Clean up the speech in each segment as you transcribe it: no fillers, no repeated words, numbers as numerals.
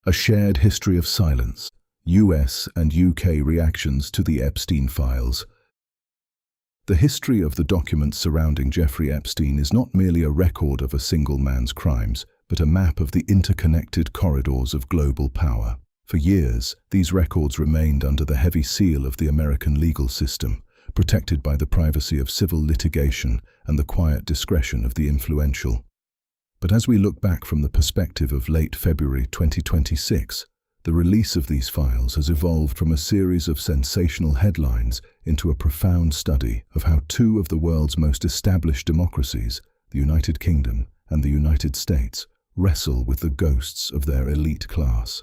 A shared history of silence, US and UK reactions to the Epstein files. The history of the documents surrounding Jeffrey Epstein is not merely a record of a single man's crimes, but a map of the interconnected corridors of global power. For years, these records remained under the heavy seal of the American legal system, protected by the privacy of civil litigation and the quiet discretion of the influential. But as we look back from the perspective of late February 2026, the release of these files has evolved from a series of sensational headlines into a profound study of how two of the world's most established democracies, the United Kingdom and the United States, wrestle with the ghosts of their elite class.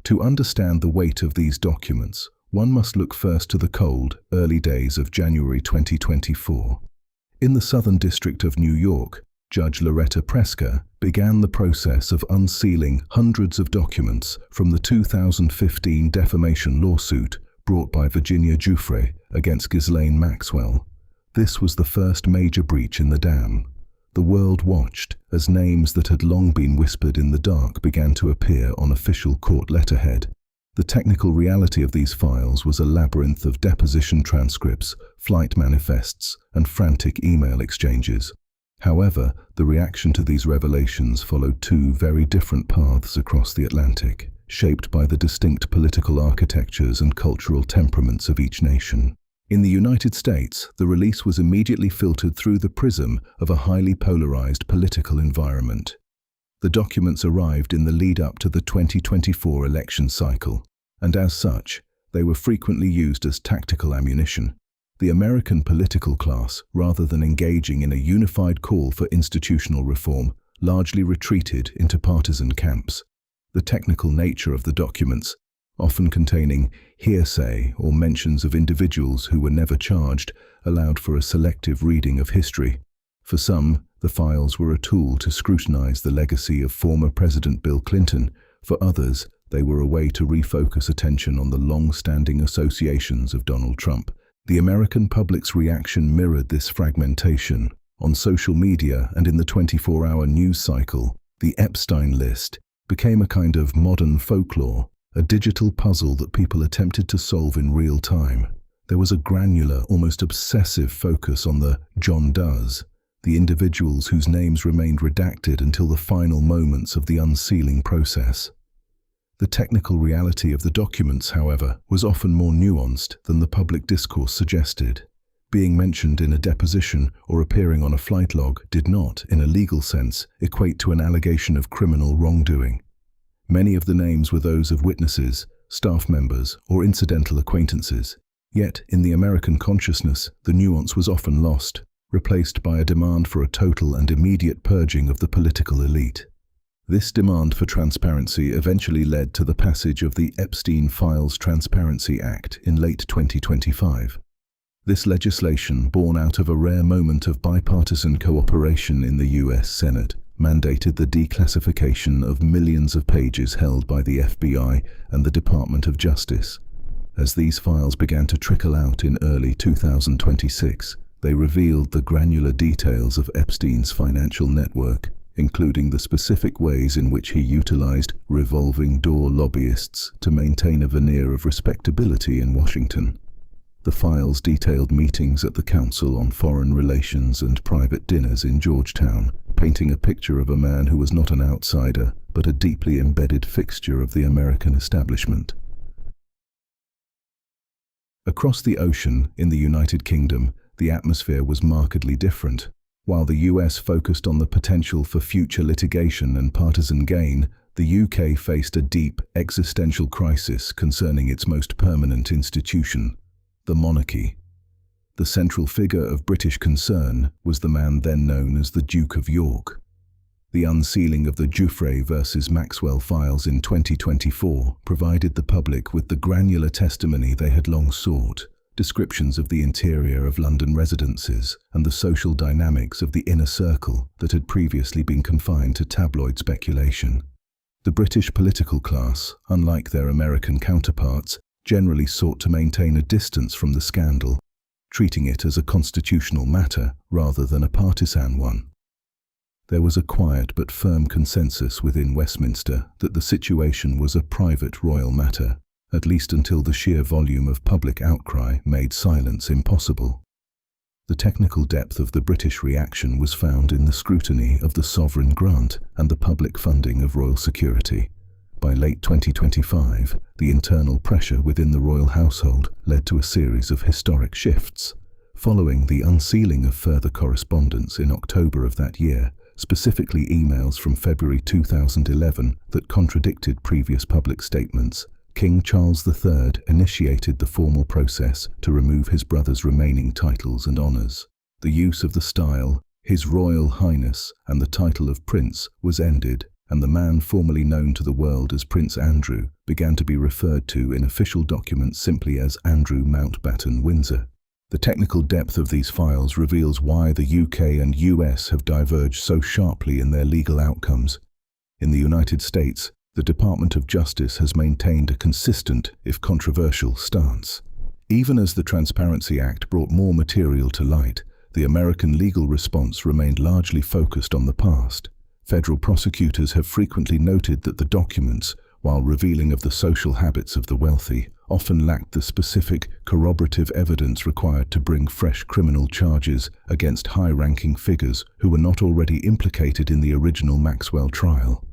To understand the weight of these documents, one must look first to the cold, early days of January 2024. In the Southern District of New York, Judge Loretta Preska began the process of unsealing hundreds of documents from the 2015 defamation lawsuit brought by Virginia Giuffre against Ghislaine Maxwell. This was the first major breach in the dam. The world watched as names that had long been whispered in the dark began to appear on official court letterhead. The technical reality of these files was a labyrinth of deposition transcripts, flight manifests, and frantic email exchanges. However, the reaction to these revelations followed two very different paths across the Atlantic, shaped by the distinct political architectures and cultural temperaments of each nation. In the United States, the release was immediately filtered through the prism of a highly polarized political environment. The documents arrived in the lead-up to the 2024 election cycle, and as such, they were frequently used as tactical ammunition. The American political class, rather than engaging in a unified call for institutional reform, largely retreated into partisan camps. The technical nature of the documents, often containing hearsay or mentions of individuals who were never charged, allowed for a selective reading of history. For some, the files were a tool to scrutinize the legacy of former President Bill Clinton. For others, they were a way to refocus attention on the long-standing associations of Donald Trump. The American public's reaction mirrored this fragmentation. On social media and in the 24-hour news cycle, the Epstein list became a kind of modern folklore, a digital puzzle that people attempted to solve in real time. There was a granular, almost obsessive focus on the John Does, the individuals whose names remained redacted until the final moments of the unsealing process. The technical reality of the documents, however, was often more nuanced than the public discourse suggested. Being mentioned in a deposition or appearing on a flight log did not, in a legal sense, equate to an allegation of criminal wrongdoing. Many of the names were those of witnesses, staff members, or incidental acquaintances. Yet, in the American consciousness, the nuance was often lost, replaced by a demand for a total and immediate purging of the political elite. This demand for transparency eventually led to the passage of the Epstein Files Transparency Act in late 2025. This legislation, born out of a rare moment of bipartisan cooperation in the US Senate, mandated the declassification of millions of pages held by the FBI and the Department of Justice. As these files began to trickle out in early 2026, they revealed the granular details of Epstein's financial network, including the specific ways in which he utilized revolving door lobbyists to maintain a veneer of respectability in Washington. The files detailed meetings at the Council on Foreign Relations and private dinners in Georgetown, painting a picture of a man who was not an outsider, but a deeply embedded fixture of the American establishment. Across the ocean, in the United Kingdom, the atmosphere was markedly different. While the US focused on the potential for future litigation and partisan gain, the UK faced a deep, existential crisis concerning its most permanent institution, the monarchy. The central figure of British concern was the man then known as the Duke of York. The unsealing of the Giuffre versus Maxwell files in 2024 provided the public with the granular testimony they had long sought, descriptions of the interior of London residences and the social dynamics of the inner circle that had previously been confined to tabloid speculation. The British political class, unlike their American counterparts, generally sought to maintain a distance from the scandal, treating it as a constitutional matter rather than a partisan one. There was a quiet but firm consensus within Westminster that the situation was a private royal matter, at least until the sheer volume of public outcry made silence impossible. The technical depth of the British reaction was found in the scrutiny of the sovereign grant and the public funding of royal security. By late 2025, the internal pressure within the royal household led to a series of historic shifts. Following the unsealing of further correspondence in October of that year, specifically emails from February 2011 that contradicted previous public statements, King Charles III initiated the formal process to remove his brother's remaining titles and honours. The use of the style, His Royal Highness, and the title of Prince was ended, and the man formerly known to the world as Prince Andrew began to be referred to in official documents simply as Andrew Mountbatten Windsor. The technical depth of these files reveals why the UK and US have diverged so sharply in their legal outcomes. In the United States, the Department of Justice has maintained a consistent, if controversial, stance. Even as the Transparency Act brought more material to light, the American legal response remained largely focused on the past. Federal prosecutors have frequently noted that the documents, while revealing of the social habits of the wealthy, often lacked the specific, corroborative evidence required to bring fresh criminal charges against high-ranking figures who were not already implicated in the original Maxwell trial.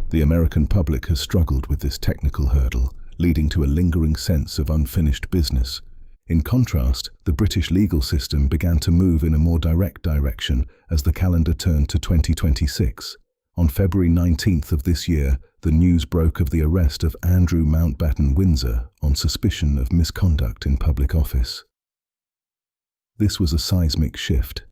The American public has struggled with this technical hurdle, leading to a lingering sense of unfinished business. In contrast, the British legal system began to move in a more direct direction as the calendar turned to 2026. On February 19th of this year, the news broke of the arrest of Andrew Mountbatten Windsor on suspicion of misconduct in public office. This was a seismic shift.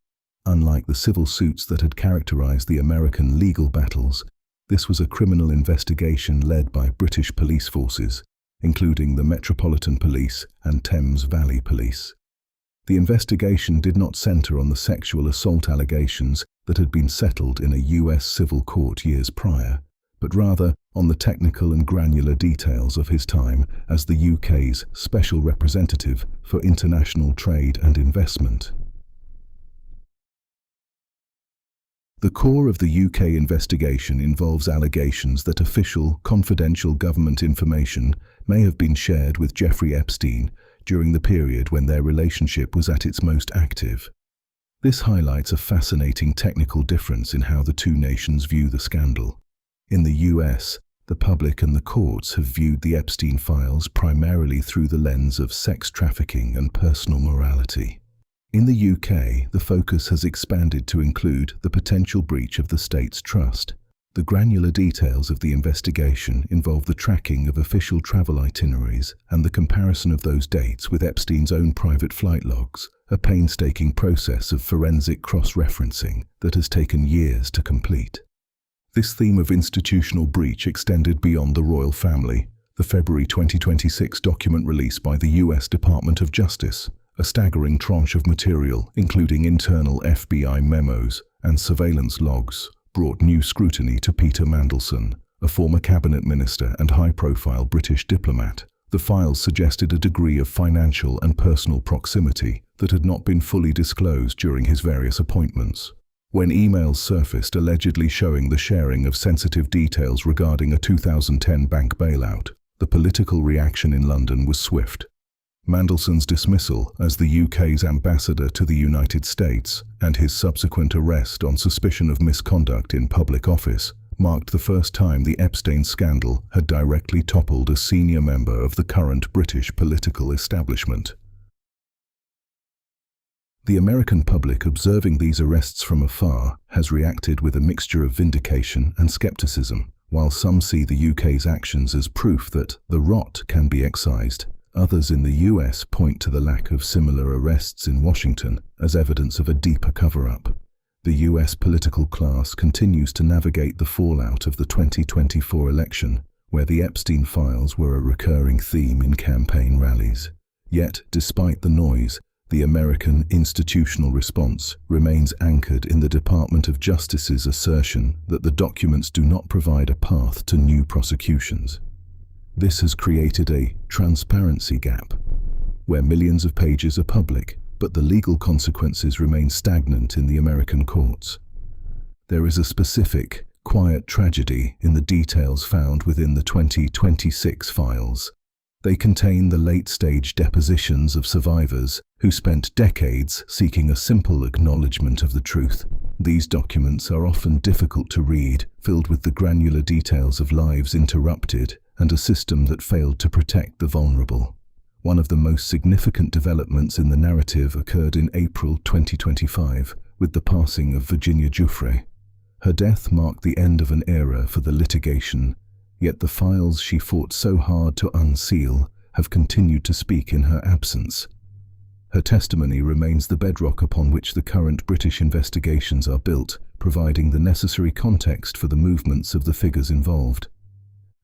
Unlike the civil suits that had characterized the American legal battles, this was a criminal investigation led by British police forces, including the Metropolitan Police and Thames Valley Police. The investigation did not center on the sexual assault allegations that had been settled in a US civil court years prior, but rather on the technical and granular details of his time as the UK's Special Representative for International Trade and Investment. The core of the UK investigation involves allegations that official, confidential government information may have been shared with Jeffrey Epstein during the period when their relationship was at its most active. This highlights a fascinating technical difference in how the two nations view the scandal. In the US, the public and the courts have viewed the Epstein files primarily through the lens of sex trafficking and personal morality. In the UK, the focus has expanded to include the potential breach of the state's trust. The granular details of the investigation involve the tracking of official travel itineraries and the comparison of those dates with Epstein's own private flight logs, a painstaking process of forensic cross-referencing that has taken years to complete. This theme of institutional breach extended beyond the royal family. The February 2026 document released by the US Department of Justice, a staggering tranche of material, including internal FBI memos and surveillance logs, brought new scrutiny to Peter Mandelson, a former cabinet minister and high-profile British diplomat. The files suggested a degree of financial and personal proximity that had not been fully disclosed during his various appointments. When emails surfaced allegedly showing the sharing of sensitive details regarding a 2010 bank bailout, the political reaction in London was swift. Mandelson's dismissal as the UK's ambassador to the United States and his subsequent arrest on suspicion of misconduct in public office marked the first time the Epstein scandal had directly toppled a senior member of the current British political establishment. The American public observing these arrests from afar has reacted with a mixture of vindication and skepticism. While some see the UK's actions as proof that the rot can be excised, others in the US point to the lack of similar arrests in Washington as evidence of a deeper cover-up. The US political class continues to navigate the fallout of the 2024 election, where the Epstein files were a recurring theme in campaign rallies. Yet, despite the noise, the American institutional response remains anchored in the Department of Justice's assertion that the documents do not provide a path to new prosecutions. This has created a transparency gap, where millions of pages are public, but the legal consequences remain stagnant in the American courts. There is a specific, quiet tragedy in the details found within the 2026 files. They contain the late-stage depositions of survivors who spent decades seeking a simple acknowledgement of the truth. These documents are often difficult to read, filled with the granular details of lives interrupted and a system that failed to protect the vulnerable. One of the most significant developments in the narrative occurred in April 2025 with the passing of Virginia Giuffre. Her death marked the end of an era for the litigation, yet the files she fought so hard to unseal have continued to speak in her absence. Her testimony remains the bedrock upon which the current British investigations are built, providing the necessary context for the movements of the figures involved.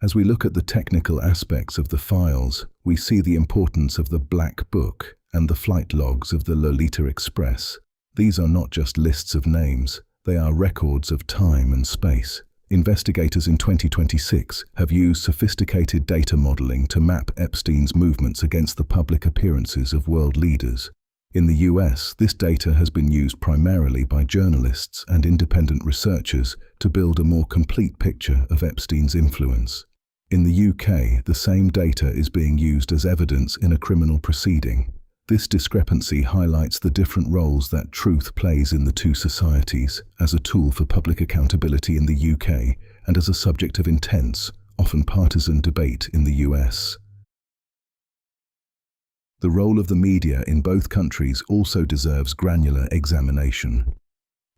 As we look at the technical aspects of the files, we see the importance of the Black Book and the flight logs of the Lolita Express. These are not just lists of names, they are records of time and space. Investigators in 2026 have used sophisticated data modeling to map Epstein's movements against the public appearances of world leaders. In the US, this data has been used primarily by journalists and independent researchers to build a more complete picture of Epstein's influence. In the UK, the same data is being used as evidence in a criminal proceeding. This discrepancy highlights the different roles that truth plays in the two societies, as a tool for public accountability in the UK and as a subject of intense, often partisan debate in the US. The role of the media in both countries also deserves granular examination.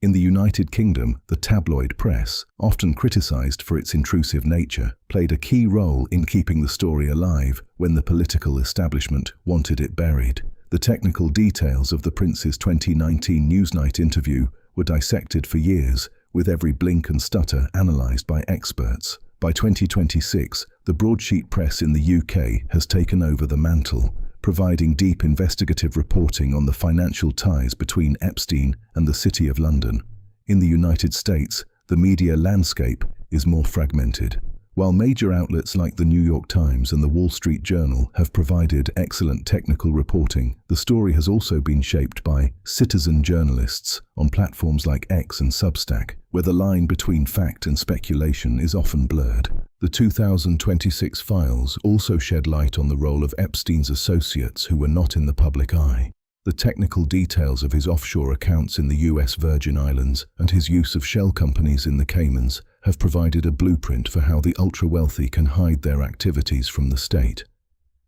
In the United Kingdom, the tabloid press, often criticised for its intrusive nature, played a key role in keeping the story alive when the political establishment wanted it buried. The technical details of the Prince's 2019 Newsnight interview were dissected for years, with every blink and stutter analysed by experts. By 2026, the broadsheet press in the UK has taken over the mantle, providing deep investigative reporting on the financial ties between Epstein and the City of London. In the United States, the media landscape is more fragmented. While major outlets like the New York Times and the Wall Street Journal have provided excellent technical reporting, the story has also been shaped by citizen journalists on platforms like X and Substack, where the line between fact and speculation is often blurred. The 2026 files also shed light on the role of Epstein's associates who were not in the public eye. The technical details of his offshore accounts in the US Virgin Islands and his use of shell companies in the Caymans have provided a blueprint for how the ultra-wealthy can hide their activities from the state.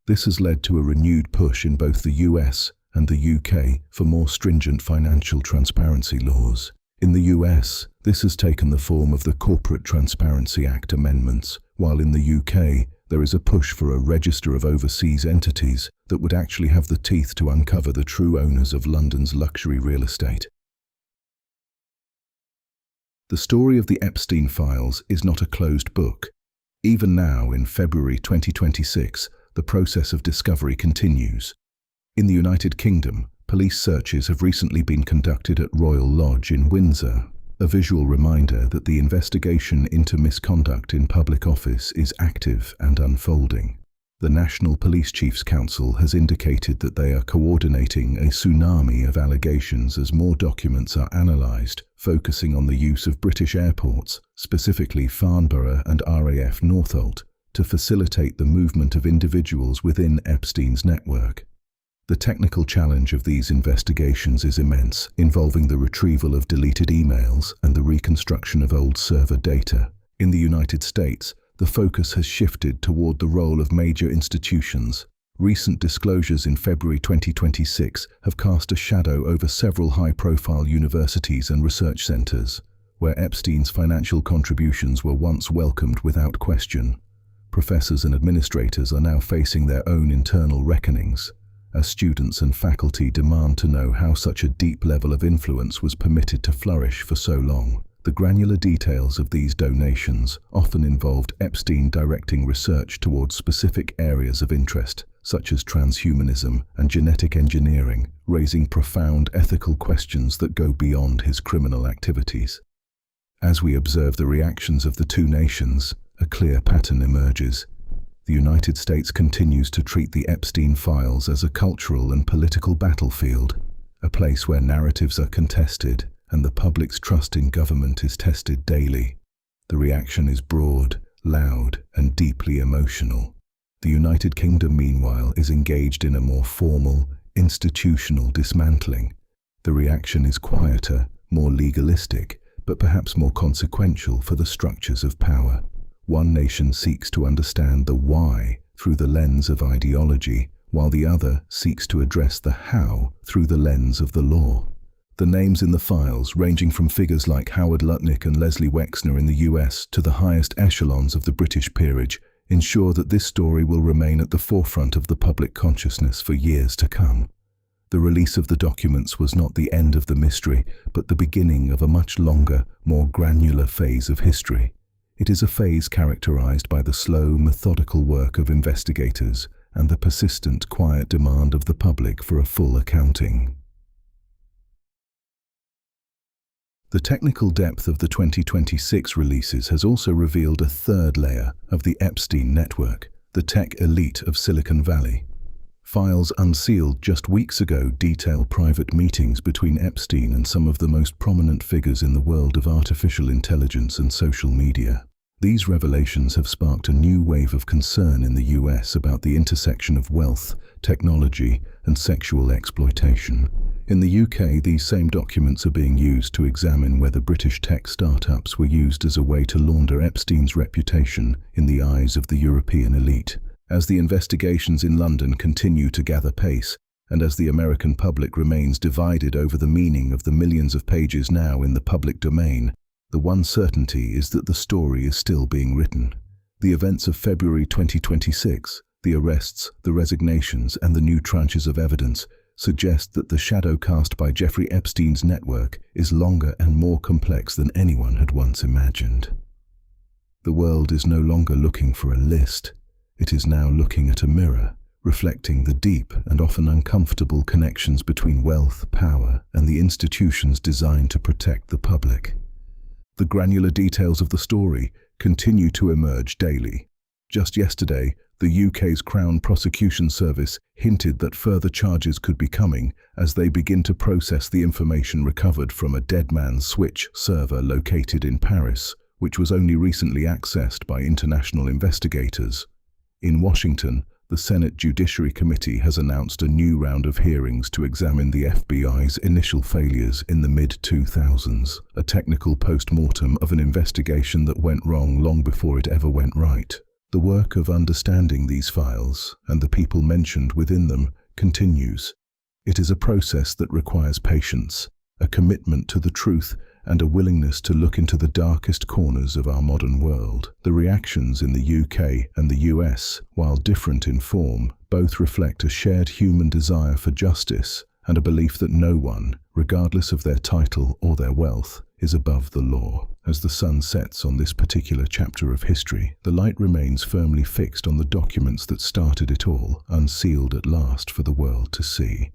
This has led to a renewed push in both the US and the UK for more stringent financial transparency laws. In the US, this has taken the form of the Corporate Transparency Act amendments, while in the UK, there is a push for a register of overseas entities that would actually have the teeth to uncover the true owners of London's luxury real estate. The story of the Epstein files is not a closed book. Even now, in February 2026, the process of discovery continues. In the United Kingdom, police searches have recently been conducted at Royal Lodge in Windsor, a visual reminder that the investigation into misconduct in public office is active and unfolding. The National Police Chiefs Council has indicated that they are coordinating a tsunami of allegations as more documents are analysed, focusing on the use of British airports, specifically Farnborough and RAF Northolt, to facilitate the movement of individuals within Epstein's network. The technical challenge of these investigations is immense, involving the retrieval of deleted emails and the reconstruction of old server data. In the United States, the focus has shifted toward the role of major institutions. Recent disclosures in February 2026 have cast a shadow over several high-profile universities and research centers, where Epstein's financial contributions were once welcomed without question. Professors and administrators are now facing their own internal reckonings, as students and faculty demand to know how such a deep level of influence was permitted to flourish for so long. The granular details of these donations often involved Epstein directing research towards specific areas of interest, such as transhumanism and genetic engineering, raising profound ethical questions that go beyond his criminal activities. As we observe the reactions of the two nations, a clear pattern emerges. The United States continues to treat the Epstein files as a cultural and political battlefield, a place where narratives are contested and the public's trust in government is tested daily. The reaction is broad, loud, and deeply emotional. The United Kingdom, meanwhile, is engaged in a more formal, institutional dismantling. The reaction is quieter, more legalistic, but perhaps more consequential for the structures of power. One nation seeks to understand the why through the lens of ideology, while the other seeks to address the how through the lens of the law. The names in the files, ranging from figures like Howard Lutnick and Leslie Wexner in the US to the highest echelons of the British peerage, ensure that this story will remain at the forefront of the public consciousness for years to come. The release of the documents was not the end of the mystery, but the beginning of a much longer, more granular phase of history. It is a phase characterized by the slow, methodical work of investigators and the persistent, quiet demand of the public for a full accounting. The technical depth of the 2026 releases has also revealed a third layer of the Epstein network, the tech elite of Silicon Valley. Files unsealed just weeks ago detail private meetings between Epstein and some of the most prominent figures in the world of artificial intelligence and social media. These revelations have sparked a new wave of concern in the US about the intersection of wealth, technology, and sexual exploitation. In the UK, these same documents are being used to examine whether British tech startups were used as a way to launder Epstein's reputation in the eyes of the European elite. As the investigations in London continue to gather pace, and as the American public remains divided over the meaning of the millions of pages now in the public domain, the one certainty is that the story is still being written. The events of February 2026, the arrests, the resignations, and the new tranches of evidence suggest that the shadow cast by Jeffrey Epstein's network is longer and more complex than anyone had once imagined. The world is no longer looking for a list. It is now looking at a mirror, reflecting the deep and often uncomfortable connections between wealth, power, and the institutions designed to protect the public. The granular details of the story continue to emerge daily. Just yesterday, the UK's Crown Prosecution Service hinted that further charges could be coming as they begin to process the information recovered from a dead man's switch server located in Paris, which was only recently accessed by international investigators. In Washington, the Senate Judiciary Committee has announced a new round of hearings to examine the FBI's initial failures in the mid-2000s, a technical post-mortem of an investigation that went wrong long before it ever went right. The work of understanding these files, and the people mentioned within them, continues. It is a process that requires patience, a commitment to the truth, and a willingness to look into the darkest corners of our modern world. The reactions in the UK and the US, while different in form, both reflect a shared human desire for justice and a belief that no one, regardless of their title or their wealth, is above the law. As the sun sets on this particular chapter of history, the light remains firmly fixed on the documents that started it all, unsealed at last for the world to see.